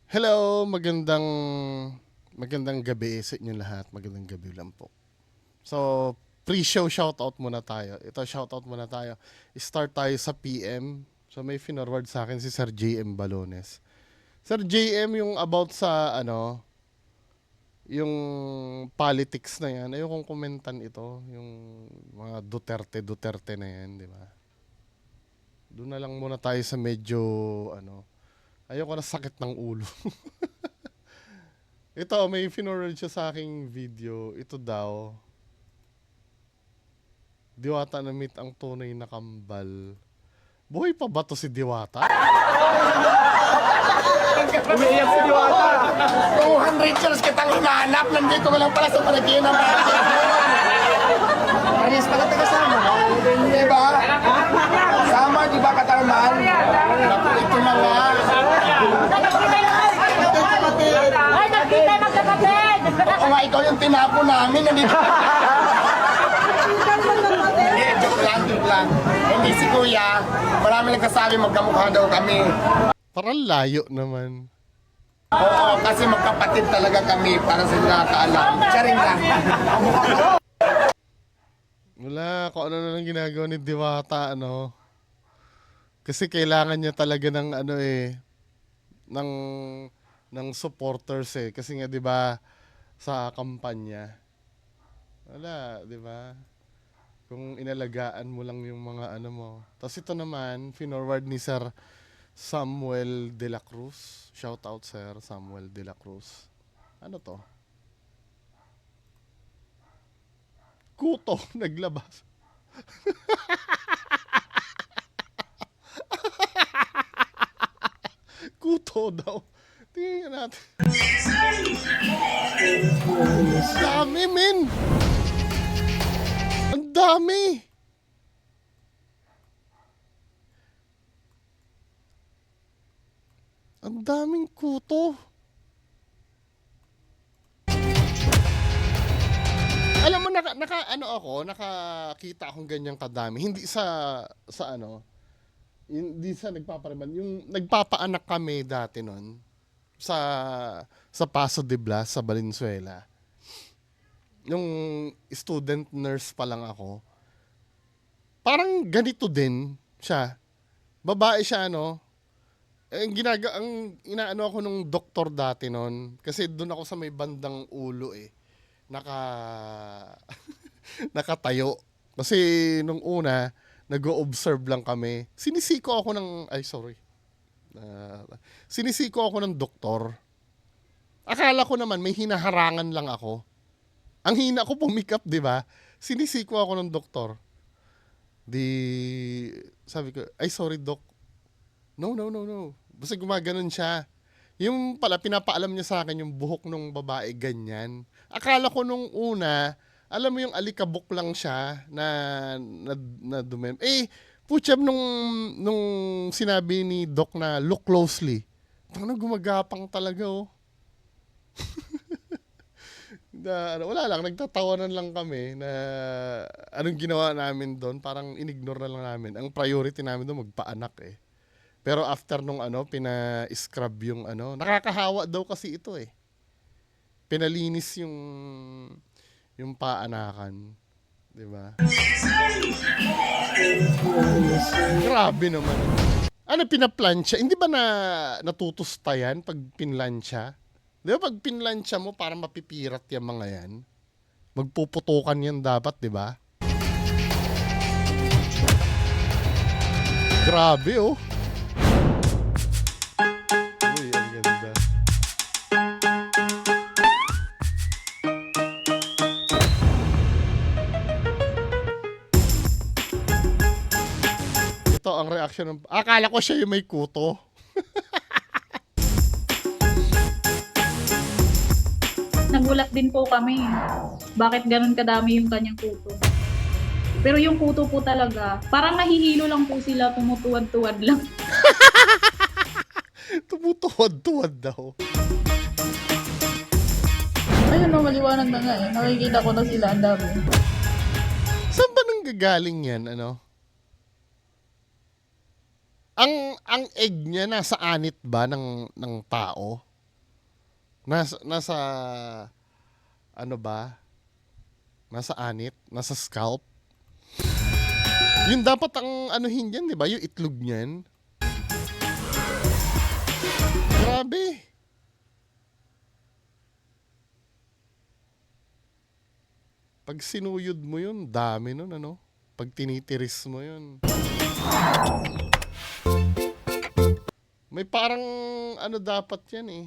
Hello, magandang gabi sa inyo lahat. Magandang gabi lang po. So, pre-show shoutout muna tayo. Ito, shoutout muna tayo. Start tayo sa PM. So, may finorward sa akin si Sir JM Balones. Sir JM, yung about sa, yung politics na yan, ayokong komentan ito. Yung mga Duterte na yan, di ba? Doon na lang muna tayo sa medyo, ayoko na sakit ng ulo. Ito, may finorward siya sa aking video. Ito daw, Diwata na meet ang tunay na kambal. Buhay pa ba to si Diwata? Umiiyak si Diwata. 200 years kitang hinahanap. Nandito ko lang pala sa Marikina. Anis pala taga-sama. Di ba? Sama, di ba katarman? Ito na nga. Ay, nakita magkapatid! Oo nga, ikaw yung tinapo namin. Nandito. Hindi, joke lang. Hindi si Kuya. Marami nagkasabi magkamukha daw kami. Parang layo naman. Oo, kasi magkapatid talaga kami para sa nakakaalam. Charing lang. Wala, kung ano na lang ginagawa ni Diwata, Kasi kailangan niya talaga ng ng supporters eh. Kasi nga 'di ba sa kampanya. Wala, 'di ba? Kung inalagaan mo lang yung mga mo. Tapos ito naman, finorward ni Sir Samuel De La Cruz. Shout out Sir Samuel De La Cruz. Ano to? Kuto, naglabas. Kuto daw. Tingnan natin. Dami, men! Ang dami! Ang daming kuto. Alam mo, nakakita akong ganyang kadami. Hindi hindi sa nagpapariban. Yung nagpapaanak kami dati nun sa Paso de Blas, sa Valenzuela. Yung student nurse pa lang ako. Parang ganito din siya. Babae siya, ang inaano ako nung doktor dati nun. Kasi doon ako sa may bandang ulo eh. Nakatayo. Kasi nung una, nag-o-observe lang kami. Sinisiko ako ng doktor. Akala ko naman may hinaharangan lang ako. Ang hina ko pumikap, di ba? Sinisiko ako ng doktor. Sabi ko, ay sorry doc. No. Basta gumaganon siya. Yung pala, pinapaalam niya sa akin yung buhok ng babae, ganyan. Akala ko nung una, alam mo yung alikabok lang siya na dumi. Putyam nung sinabi ni Doc na look closely. Parang gumagapang talaga, oh. Wala lang, nagtatawanan lang kami na anong ginawa namin doon. Parang inignore na lang namin. Ang priority namin doon, magpaanak eh. Pero after nung pina-scrub yung nakakahawa daw kasi ito eh. Pinalinis yung paanakan, 'di ba? Grabe naman. Pinaplansya? Hindi ba natutusta yan pag pinlansya? 'Di ba pag pinlansya mo para mapipirat yung mga yan? Magpuputukan yan dapat, 'di ba? Grabe oh. Uy, ang ganda. Ito ang reaction ng... Akala ko siya yung may kuto. Nagulat din po kami. Bakit ganun kadami yung kanyang kuto? Pero yung kuto po talaga, parang nahihilo lang po sila, tumutuwad-tuwad lang. Tumutuwad-tuwad daw. Ayun no, maliwanag na nga eh. Nakikita ko na sila, ang dami. Saan ba nanggagaling yan, Ang egg niya nasa anit ba ng tao? Nasa ano ba? Nasa anit, nasa scalp. Yun dapat ang anuhin yan, di ba? Yung itlog niyan. Grabe. Pag sinuyod mo yun, dami nun, ano? Pag tinitiris mo yun. May parang ano dapat yan eh.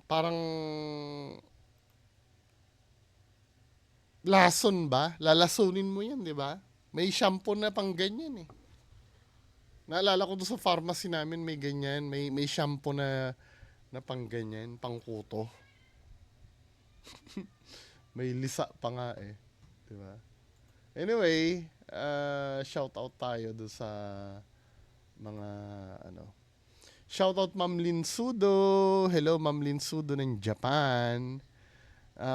Parang lason ba? Lalasunin mo yan, di ba? May shampoo na pang ganyan eh. Naalala ko doon sa pharmacy namin may ganyan. May shampoo na pang ganyan, pang kuto. May lisa pa nga eh. Di ba? Anyway, shout out tayo doon sa mga ano. Shout out Ma'am Lin Sudo. Hello Ma'am Lin Sudo ng Japan.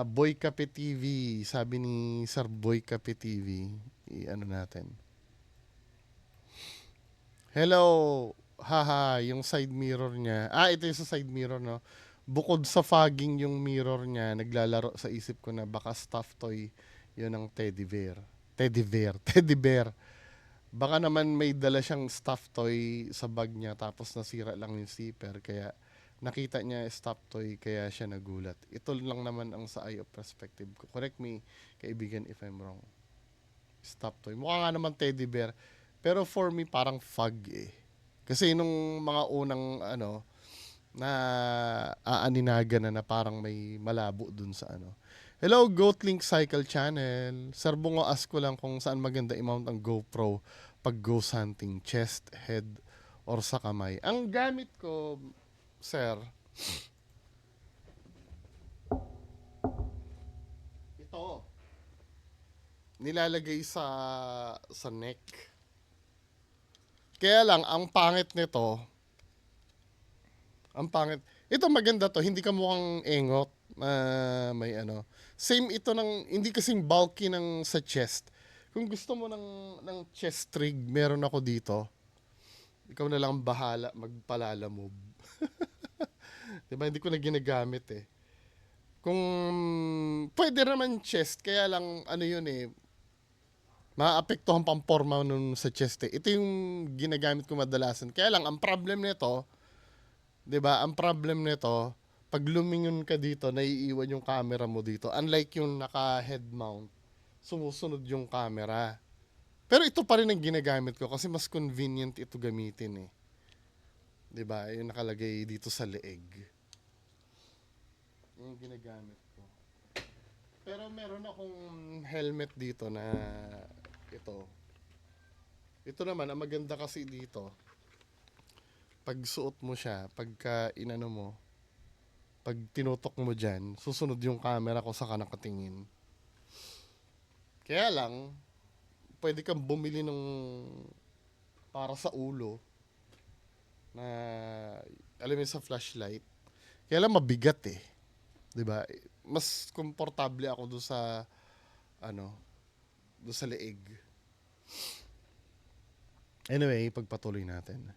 Boy Cafe TV. Sabi ni Sir Boy Cafe TV. I-ano natin. Hello. Haha, yung side mirror niya. Ito yung sa side mirror, no? Bukod sa fogging yung mirror niya, naglalaro sa isip ko na baka stuffed toy yun ang teddy bear. Teddy bear. Baka naman may dala siyang stuffed toy sa bag niya tapos nasira lang yung zipper kaya nakita niya stuffed toy kaya siya nagulat. Ito lang naman ang sa eye of perspective ko. Correct me, kaibigan, if I'm wrong. Stuffed toy. Mukha nga naman teddy bear. Pero for me, parang fog eh. Kasi nung mga unang ano, na aaninaga na parang may malabo dun sa ano. Hello, Goatlink Cycle Channel. Sir Bungo, ask ko lang kung saan maganda i-mount ang GoPro pag ghost hunting, chest, head, or sa kamay. Ang gamit ko, sir, ito. Nilalagay sa neck. Kaya lang, ang pangit nito, ito maganda to, hindi ka mukhang engot na may ano. Same ito ng, hindi kasing bulky ng sa chest. Kung gusto mo ng chest rig, meron ako dito. Ikaw na lang bahala, magpalalamove. Diba, hindi ko na ginagamit eh. Kung pwede naman chest, kaya lang ano yun eh, maapektuhan pang forma nun sa chest eh. Ito yung ginagamit ko madalasan. Kaya lang, ang problem nito, 'di ba? Ang problem nito, pag lumingon ka dito, naiiwan yung camera mo dito. Unlike yung naka-head mount, sumusunod yung camera. Pero ito pa rin ang ginagamit ko kasi mas convenient ito gamitin eh. 'Di ba? Yung nakalagay dito sa leeg. Yung ginagamit ko. Pero meron akong helmet dito na ito. Ito naman, ang maganda kasi dito, pag suot mo siya, pagka inano mo, pag tinutok mo dyan, susunod yung camera ko sa nakatingin. Kaya lang, pwede kang bumili ng para sa ulo na, alam mo sa flashlight. Kaya lang mabigat eh. 'Di ba? Mas komportable ako doon sa ano, doon sa leeg. Anyway, pagpatuloy natin.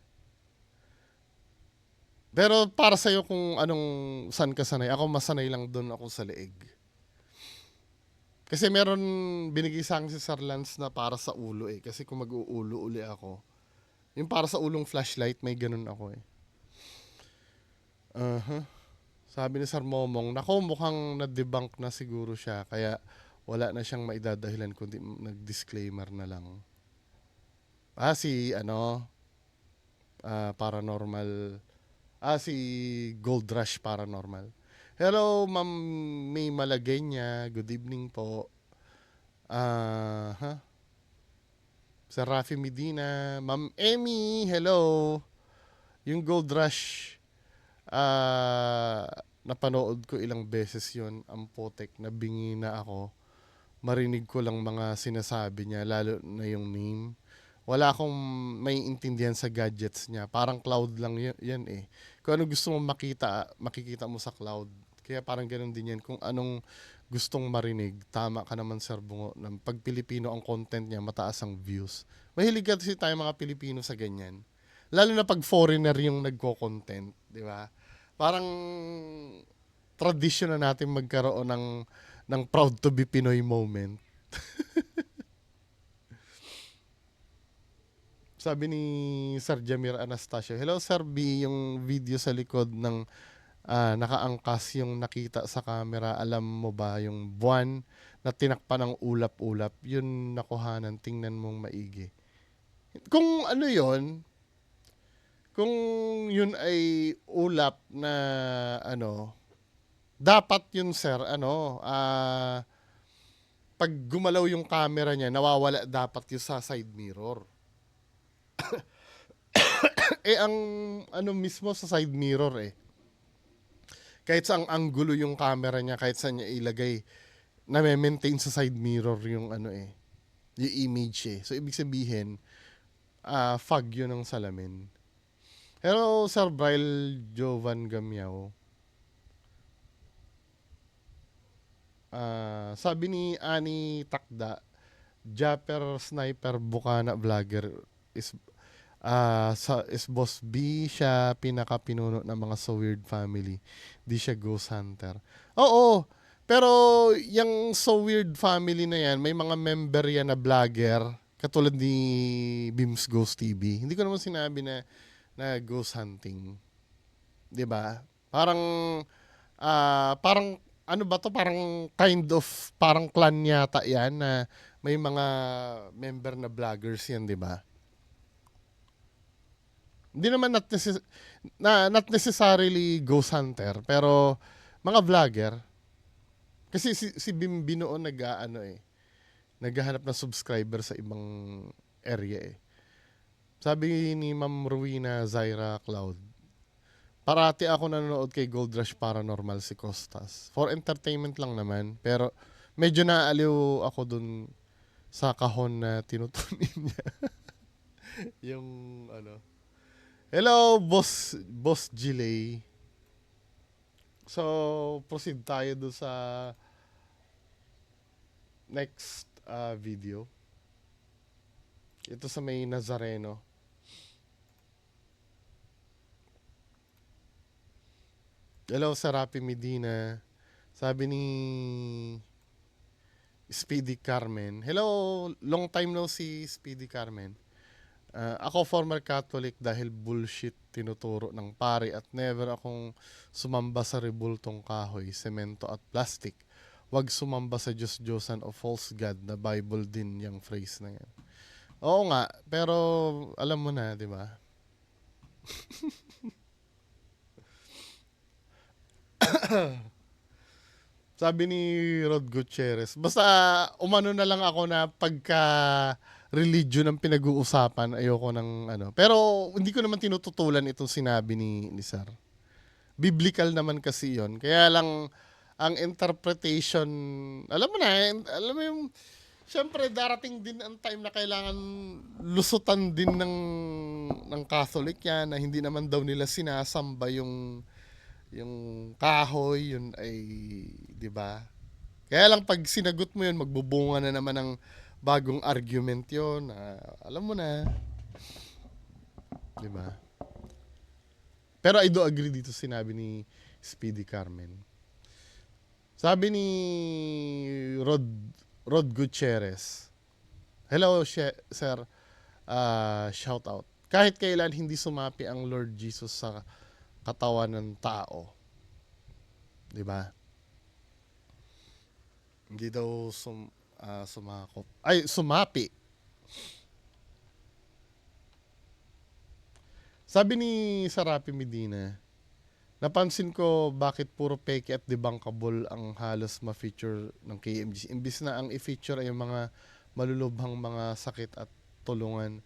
Pero para sa'yo kung saan ka sanay, ako masanay lang doon ako sa leeg. Kasi meron binigay sa akin si Sir Lance na para sa ulo eh. Kasi kung mag-uulo uli ako, yung para sa ulong flashlight, may ganun ako eh. Sabi ni Sir Momong, nako mukhang na-debunk na siguro siya, kaya wala na siyang maidadahilan kundi nag-disclaimer na lang. Paranormal. Si Gold Rush Paranormal. Hello, Ma'am May Malagenya. Good evening po. Sir Rafi Medina. Ma'am Emmy, hello. Yung Gold Rush, napanood ko ilang beses yon. Ang potek, nabingi na ako. Marinig ko lang mga sinasabi niya, lalo na yung name. Wala akong may intindihan sa gadgets niya. Parang cloud lang yan eh. Kung ano gusto mong makikita mo sa cloud. Kaya parang ganun din yan. Kung anong gustong marinig, tama ka naman, Sir Bungo. Pag Pilipino ang content niya, mataas ang views. Mahilig kasi tayo mga Pilipino sa ganyan. Lalo na pag foreigner yung nagko-content, di ba? Parang tradisyon na natin magkaroon ng proud to be Pinoy moment. Sabi ni Sir Jamir Anastasio, hello Sir B, yung video sa likod ng nakaangkas yung nakita sa camera, alam mo ba yung buwan na tinakpan ng ulap-ulap, yun nakuhanan, tingnan mong maigi. Kung ano yon, kung yun ay ulap na ano, dapat yun sir, pag gumalaw yung camera niya, nawawala dapat yung sa side mirror. Ang ano mismo sa side mirror kahit saang anggulo yung camera niya, kahit saan niya ilagay, na-maintain sa side mirror yung yung image So, ibig sabihin, fog yun ng salamin. Hello, Sir Bryle Jovan Gamiao. Sabi ni Ani Takda, Japper Sniper Bukana Vlogger is Boss B, siya pinaka-pinuno ng mga So Weird Family. Di siya ghost hunter. Oo, pero yung So Weird Family na yan, may mga member yan na vlogger, katulad ni Beams Ghost TV. Hindi ko naman sinabi na ghost hunting. 'Di ba? Parang ano ba to? Parang kind of parang clan yata yan na may mga member na vloggers yan, 'di ba? Hindi naman not necessarily ghost hunter, pero mga vlogger. Kasi si Bim Binoon naghahanap ng subscriber sa ibang area Sabi ni Ma'am Rowena Zaira Cloud, parati ako nanonood kay Gold Rush Paranormal si Costas. For entertainment lang naman, pero medyo naaaliw ako dun sa kahon na tinutunin niya. Yung Hello, Boss Gilay. So, proceed tayo doon sa next video. Ito sa may Nazareno. Hello, Sarapi Medina. Sabi ni Speedy Carmen. Hello, long time no see, Speedy Carmen. Ako former Catholic dahil bullshit tinuturo ng pare at never akong sumamba sa rebultong kahoy, semento at plastic. Huwag sumamba sa Diyos-Diyosan o false god na Bible din yung phrase na yan. Oo nga, pero alam mo na, di ba? Sabi ni Rod Gutierrez, basta umano na lang ako na pagka religion ang pinag-uusapan, ayoko ng Pero hindi ko naman tinututulan itong sinabi ni Sir. Biblical naman kasi yon. Kaya lang, ang interpretation, alam mo yung, syempre darating din ang time na kailangan lusutan din ng Catholic yan, na hindi naman daw nila sinasamba yung kahoy, yun ay, di ba? Kaya lang pag sinagot mo yun, magbubunga na naman ng bagong argument yun. Alam mo na. Di ba? Pero I do agree dito sinabi ni Speedy Carmen. Sabi ni Rod Gutierrez, hello, sir. Shout out. Kahit kailan hindi sumapi ang Lord Jesus sa katawan ng tao. 'Di ba? Hindi daw sumakop. Ay, sumapi. Sabi ni Sarapi Medina, napansin ko bakit puro fake at debunkable ang halos ma-feature ng KMG. Imbis na ang i-feature ay yung mga malulubhang mga sakit at tulungan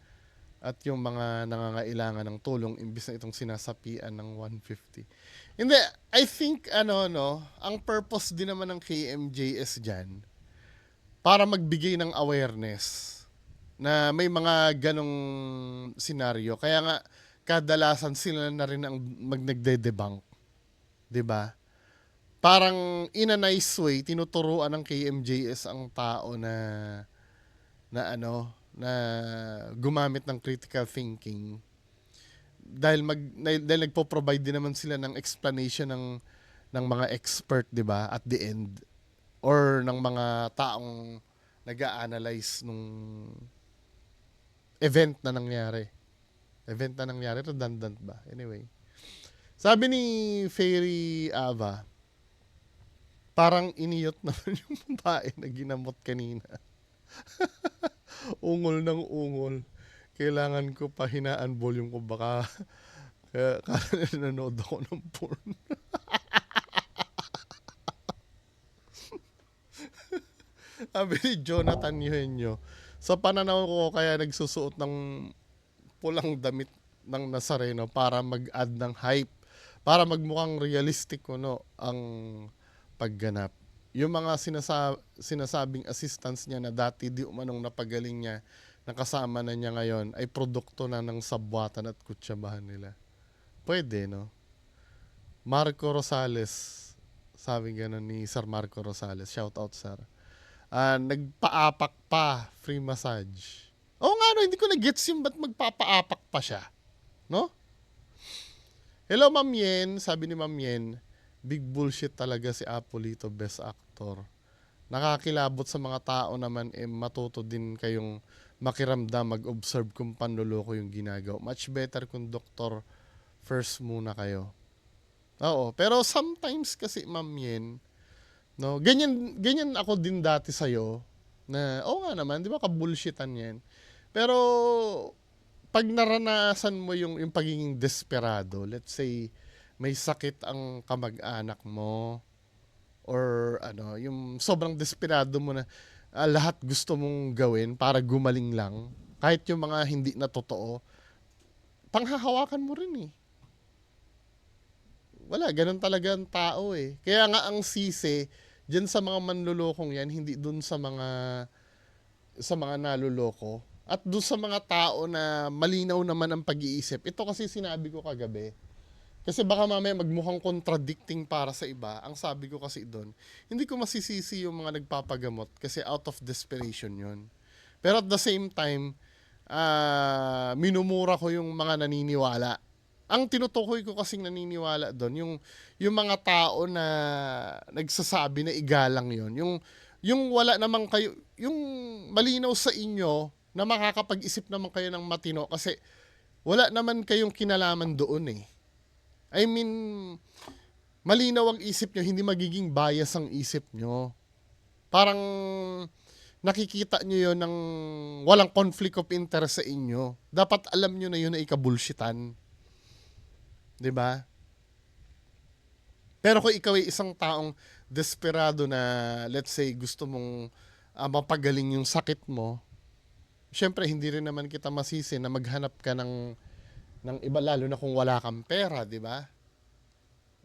at yung mga nangangailangan ng tulong imbis na itong sinasapian ng 150. Hindi, I think ang purpose din naman ng KMJS dyan para magbigay ng awareness na may mga ganong senaryo. Kaya nga kadalasan sila na rin ang nagde-debunk. 'Di ba? Parang in a nice way tinuturuan ng KMJS ang tao na gumamit ng critical thinking dahil nagpo-provide din naman sila ng explanation ng mga expert, 'di ba, at the end, or ng mga taong nag-a-analyze nung event na nangyari. Redundant ba? Anyway. Sabi ni Fairy Ava, parang iniyot naman yung babae na ginamot kanina. Ungol ng ungol. Kailangan ko pahinaan volume ko, baka kaya nanonood ako ng porn. Sabi ni Jonathan Eugenio, sa pananaw ko kaya nagsusuot ng pulang damit ng Nazareno para mag-add ng hype, para magmukhang realistic ang pagganap. Yung mga sinasabing assistants niya na dati di umanong napagaling niya, nakasama na niya ngayon, ay produkto na ng sabwatan at kutsabahan nila. Pwede, no? Marco Rosales, sabi gano'n ni Sir Marco Rosales, shout out sir. Nagpaapak pa, free massage. Oo nga, no, hindi ko na-gets yung ba't magpapaapak pa siya. No? Hello, Ma'am Yen. Sabi ni Ma'am Yen, big bullshit talaga si Apolito, best actor. Nakakilabot sa mga tao naman, matuto din kayong makiramdam, mag-observe kung panloloko yung ginagawa. Much better kung doktor first muna kayo. Oo, pero sometimes kasi, Ma'am Yen, no, ganyan ako din dati sa'yo, na, nga naman, di ba, kabullshitan yan. Pero, pag naranasan mo yung pagiging desperado, let's say, may sakit ang kamag-anak mo, or yung sobrang desperado mo na lahat gusto mong gawin para gumaling lang, kahit yung mga hindi na totoo, panghahawakan mo rin eh. Wala, ganun talaga ang tao eh. Kaya nga ang sisi, dyan sa mga manlulokong yan, hindi dun sa mga naluloko. At dun sa mga tao na malinaw naman ang pag-iisip. Ito kasi sinabi ko kagabi. Kasi baka mamaya magmukhang contradicting para sa iba. Ang sabi ko kasi doon, hindi ko masisisi yung mga nagpapagamot kasi out of desperation yun. Pero at the same time, minumura ko yung mga naniniwala. Ang tinutukoy ko kasing naniniwala doon, yung mga tao na nagsasabi na igalang yon, yung wala naman kayo, yung malinaw sa inyo na makakapag-isip naman kayo ng matino kasi wala naman kayong kinalaman doon eh. I mean, malinaw ang isip nyo, hindi magiging bias ang isip nyo. Parang nakikita nyo yun ng walang conflict of interest sa inyo. Dapat alam nyo na yun na ikabullshitan. 'Di ba? Pero kung ikaw ay isang taong desperado na, let's say, gusto mong mapagaling yung sakit mo, syempre hindi rin naman kita masisi na maghanap ka ng iba, lalo na kung wala kang pera, 'di ba?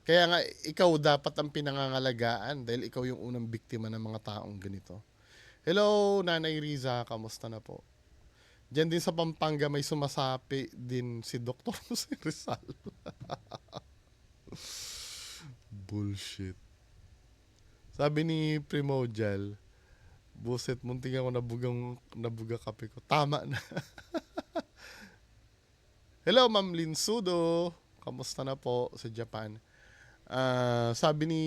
Kaya nga ikaw dapat ang pinangangalagaan dahil ikaw yung unang biktima ng mga taong ganito. Hello, Nanay Riza, kamusta na po? Diyan din sa Pampanga may sumasapi din si Dr. Jose Rizal. Bullshit. Sabi ni Primojal, buset, munting ako nabuga kape ko. Tama na. Hello, Ma'am Linsudo. Kamusta na po sa Japan? Sabi ni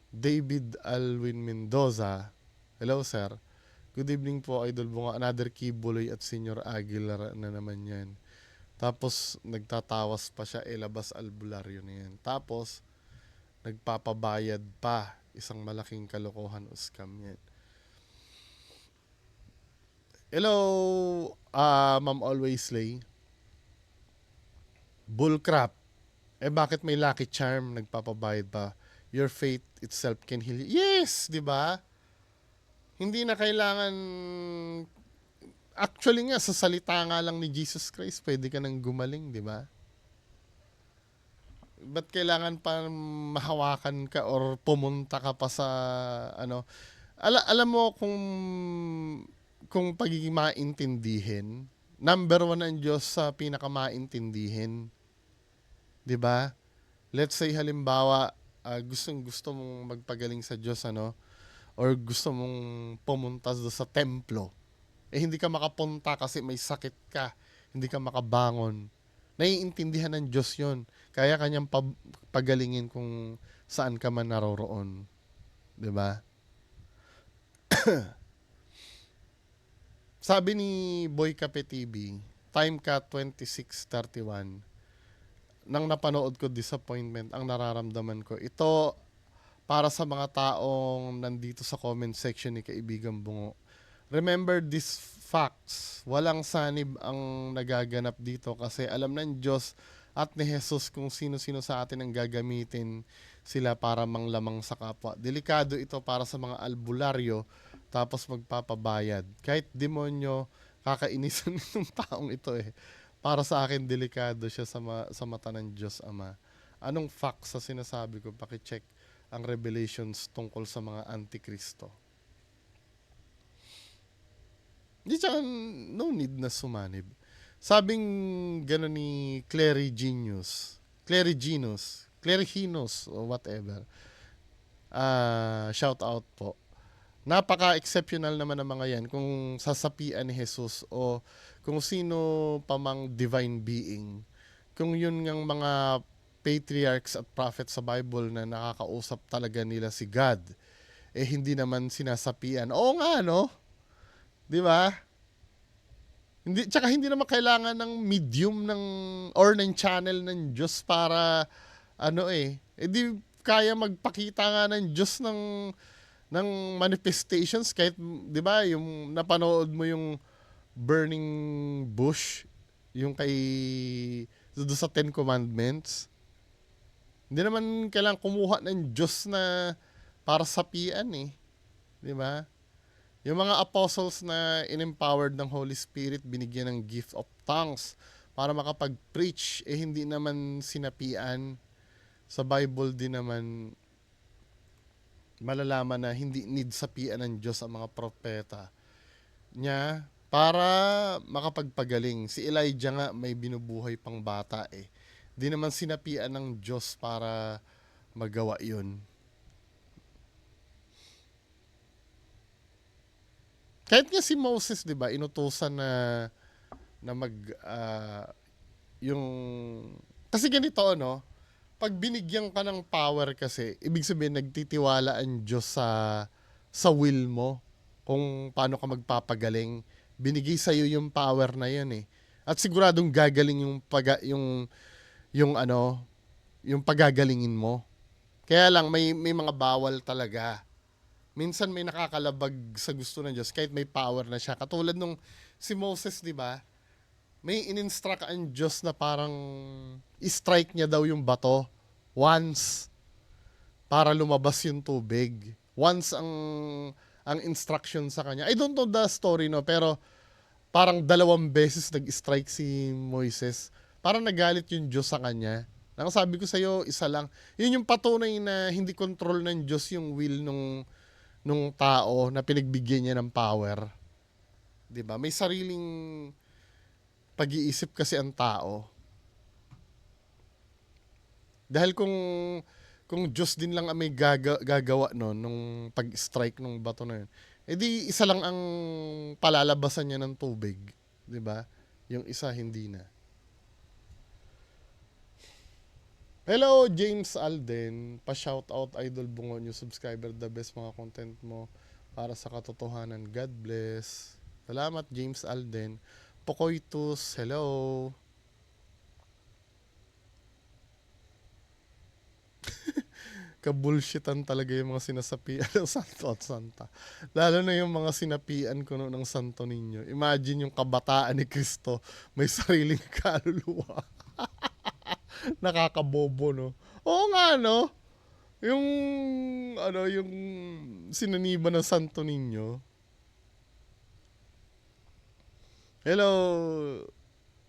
David Alwin Mendoza. Hello, sir. Good evening po, Idol Bunga. Another Kibuloy at Senior Aguilar na naman yan. Tapos, nagtatawas pa siya, labas albularyo na yan. Tapos, nagpapabayad pa. Isang malaking kalokohan o scam yan. Hello, Ma'am Always Slay. Bullcrap. Bakit may lucky charm nagpapabayad pa? Your faith itself can heal you. Yes, di ba? Hindi na kailangan, actually nga, sa salita nga lang ni Jesus Christ, pwede ka nang gumaling, di ba? Ba't kailangan pa mahawakan ka or pumunta ka pa sa, alam mo kung pagiging maintindihin, number 1 ang Diyos sa pinakamaintindihin. Di ba? Let's say, halimbawa, gusto mong magpagaling sa Diyos, or gusto mong pumunta sa templo, hindi ka makapunta kasi may sakit ka, hindi ka makabangon. Naiintindihan ng Diyos yon. Kaya kanyang pagalingin kung saan ka man naroroon. 'Di ba? Sabi ni Boy Cape TV, Timecat 2631, nang napanood ko disappointment, ang nararamdaman ko, ito para sa mga taong nandito sa comment section ni Kaibigan Bungo. Remember these facts. Walang sanib ang nagaganap dito kasi alam ng Diyos at ni Jesus kung sino-sino sa atin ang gagamitin sila para manglamang sa kapwa. Delikado ito para sa mga albularyo tapos magpapabayad. Kahit demonyo, kakainisan ng taong ito eh. Para sa akin, delikado siya sa mata ng Diyos Ama. Anong facts sa sinasabi ko? Pakicheck ang revelations tungkol sa mga antikristo. Hindi siya, no need na sumanib. Sabing gano'n ni Clariginus, o whatever. Shout out po. Napaka-exceptional naman ng mga yan kung sasapian ni Jesus o kung sino pa mang divine being. Kung yun ngang mga patriarchs at prophets sa Bible na nakakausap talaga nila si God, eh hindi naman sinasapian. Oo nga, no? Di ba? Tsaka hindi naman kailangan ng medium or ng channel ng Diyos para di kaya magpakita nga ng Diyos ng manifestations kahit 'di ba yung napanood mo yung burning bush yung doon sa Ten Commandments. Hindi naman kailangan kumuha ng Diyos na para sapian eh. 'Di ba? Yung mga apostles na in-empowered ng Holy Spirit, binigyan ng gift of tongues para makapag-preach, eh hindi naman sinapian. Sa Bible din naman, malalaman na hindi need sapian ng Diyos ang mga propeta niya para makapagpagaling. Si Elijah nga may binubuhay pang bata eh. Di naman sinapian ng Diyos para magawa yun. Kahit nga si Moses, 'di ba, inutusan na yung kasi ganito no, pag binigyan ka ng power kasi, ibig sabihin nagtitiwala ang Diyos sa will mo kung paano ka magpapagaling. Binigay sa iyo yung power na 'yan eh. At siguradong gagaling yung pagagalingin mo. Kaya lang may mga bawal talaga. Minsan may nakakalabag sa gusto ng Diyos kahit may power na siya. Katulad nung si Moses, di ba? May in-instruct ang Diyos na parang i-strike niya daw yung bato once para lumabas yung tubig. Once ang instruction sa kanya. I don't know the story, no? Pero parang 2 beses nag-strike si Moises. Parang nagalit yung Diyos sa kanya. Ang sabi ko sa'yo, isa lang. Yun yung patunay na hindi control ng Diyos yung will nung tao na pinagbigyan niya ng power. 'Di ba? May sariling pag-iisip kasi ang tao. Dahil kung Diyos din lang ang may gagawa nung pag-strike ng bato na yun, edi isa lang ang palalabasan niya ng tubig, 'di ba? Yung isa hindi na. Hello, James Alden. Pa-shoutout, Idol Bungo, new subscriber, the best mga content mo para sa katotohanan. God bless. Salamat, James Alden. Pokoytus, hello. Kabulshitan talaga yung mga sinasapian ng Santo at Santa. Lalo na yung mga sinapian ko ng Santo Niño. Imagine yung kabataan ni Cristo, may sariling kaluluwa. Nakakabobo, no? Oo nga, no? Yung sinaniba ng Santo Niño. Hello,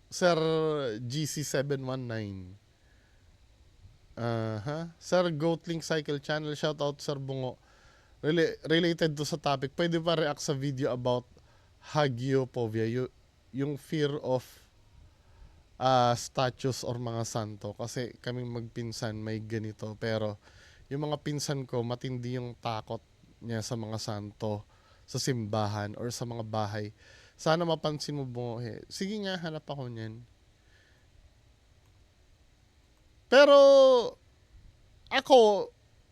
Sir GC719. Sir Goatlink Cycle Channel, shout out Sir Bungo. Related to sa topic, pwede ba react sa video about hagiophobia, yung fear of statues or mga santo, kasi kaming magpinsan may ganito, pero yung mga pinsan ko matindi yung takot niya sa mga santo sa simbahan or sa mga bahay. Sana mapansin mo, Bohe. Sige nga, hanap ako niyan. Pero, ako,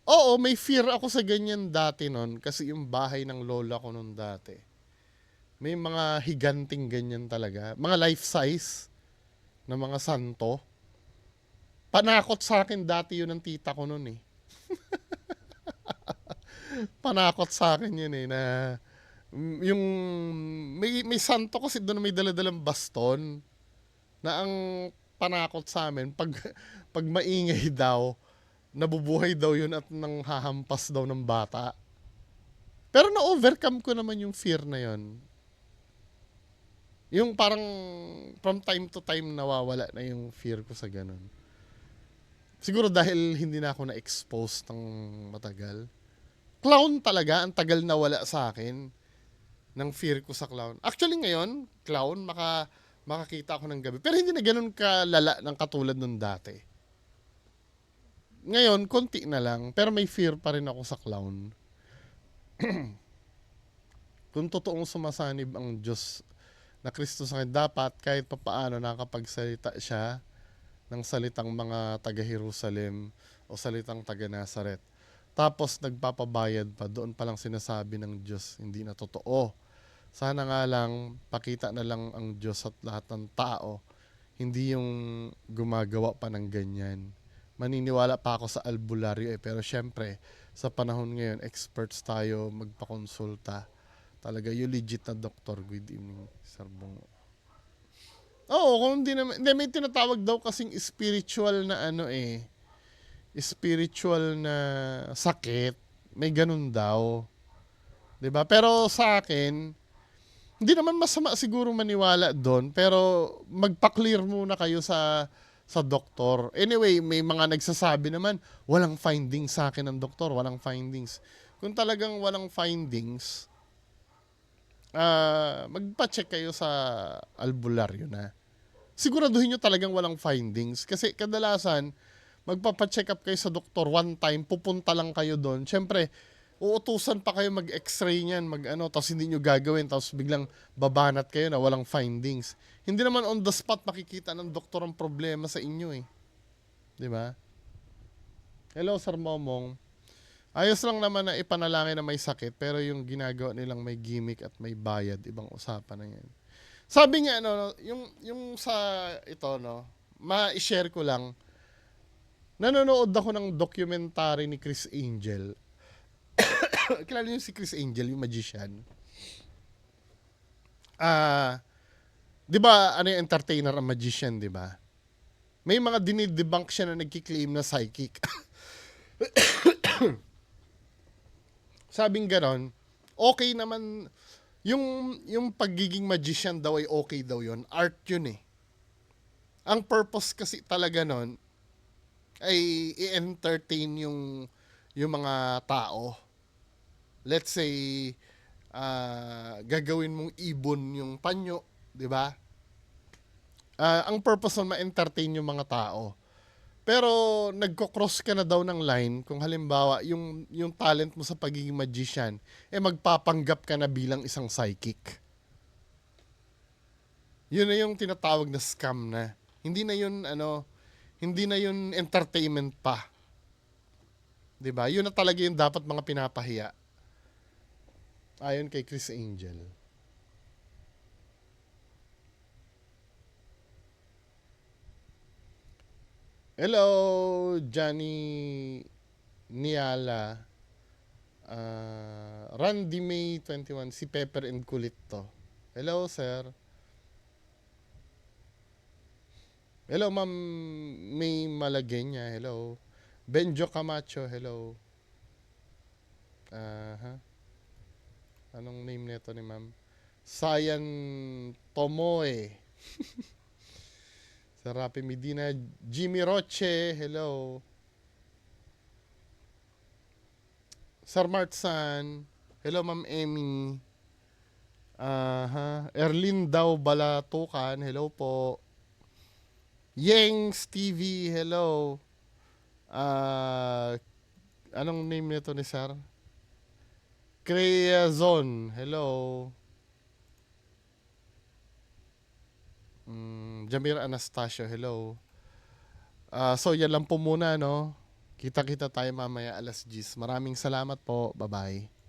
oo, may fear ako sa ganyan dati nun. Kasi yung bahay ng lola ko nun dati. May mga higanting ganyan talaga. Mga life size na mga santo. Panakot sa akin dati yun ng tita ko nun eh. Panakot sa akin yun eh na yung may santo kasi doon may daladalang baston na ang panakot sa amin pag maingay daw nabubuhay daw yun at nang hahampas daw ng bata. Pero na-overcome ko naman yung fear na yun. Yung parang from time to time nawawala na yung fear ko sa ganun. Siguro dahil hindi na ako na-expose ng matagal. Clown talaga, ang tagal na wala sa akin ng fear ko sa clown. Actually ngayon, clown, makakita ako ng gabi. Pero hindi na ganun kalala ng katulad nung dati. Ngayon, konti na lang. Pero may fear pa rin ako sa clown. Kung totoong sumasanib ang Diyos na Kristo sa akin, dapat kahit papaano nakapagsalita siya ng salitang mga taga-Jerusalem o salitang taga-Nazaret. Tapos nagpapabayad pa, doon pa lang sinasabi ng Diyos, hindi na totoo. Sana nga lang, pakita na lang ang Diyos at lahat ng tao, hindi yung gumagawa pa ng ganyan. Maniniwala pa ako sa albularyo pero syempre, sa panahon ngayon, experts tayo magpakonsulta. Talaga, yung legit na doktor. Good evening, Sir Bongo. Oo, kung hindi naman, hindi, may tinatawag daw kasing spiritual na spiritual na sakit, may ganun daw. 'Di ba? Pero sa akin, hindi naman masama siguro maniwala doon, pero magpa-clear muna kayo sa doktor. Anyway, may mga nagsasabi naman, walang findings sa akin ng doktor, walang findings. Kung talagang walang findings, magpa-check kayo sa albularyo na. Siguraduhin nyo talagang walang findings. Kasi kadalasan, magpapacheck up kayo sa doktor one time, pupunta lang kayo doon. Siyempre, uutusan pa kayo mag-x-ray niyan, tapos hindi nyo gagawin, tapos biglang babanat kayo na walang findings. Hindi naman on the spot makikita ng doktor ang problema sa inyo eh. Di ba? Hello, Sir Momong. Ayos lang naman na ipanalangin na may sakit, pero yung ginagawa nilang may gimmick at may bayad, ibang usapan na yan. Sabi nga, yung sa ito, ma-share ko lang, nanonood ako ng documentary ni Chris Angel. Kilala niyo si Chris Angel, yung magician? Di ba, yung entertainer ang magician, di ba? May mga dinidebunk siya na nagkiklaim na psychic. Sabing ganon, okay naman, yung pagiging magician daw ay okay daw yun. Art yun eh. Ang purpose kasi talaga nun ay i-entertain yung mga tao. Let's say, gagawin mong ibon yung panyo, di ba? Ang purpose nun ma-entertain yung mga tao. Pero nagko-cross ka na daw ng line kung halimbawa yung talent mo sa pagiging magician magpapanggap ka na bilang isang psychic. Yun na yung tinatawag na scam na. Hindi na yun entertainment pa. 'Di ba? Yun na talaga yung dapat mga pinapahiya. Ayon kay Chris Angel. Hello, Johnny Niala. Randy May 21, si Pepper and Kulit to. Hello, sir. Hello, Ma'am May Malagenya. Hello. Benjo Camacho. Hello. Anong name nito ni Ma'am? Sayan Tomoe. Sa Rapi Medina, Jimmy Roche, hello. Sir Martsan, hello Ma'am Emmy. Erlin daw Balatukan, hello po. Yengs TV, hello. Anong name nito ni Sir? Creazon, hello. Jamir Anastasio, hello. So yan lang po muna, no? Kita-kita tayo mamaya alas 10. Maraming salamat po. Bye-bye.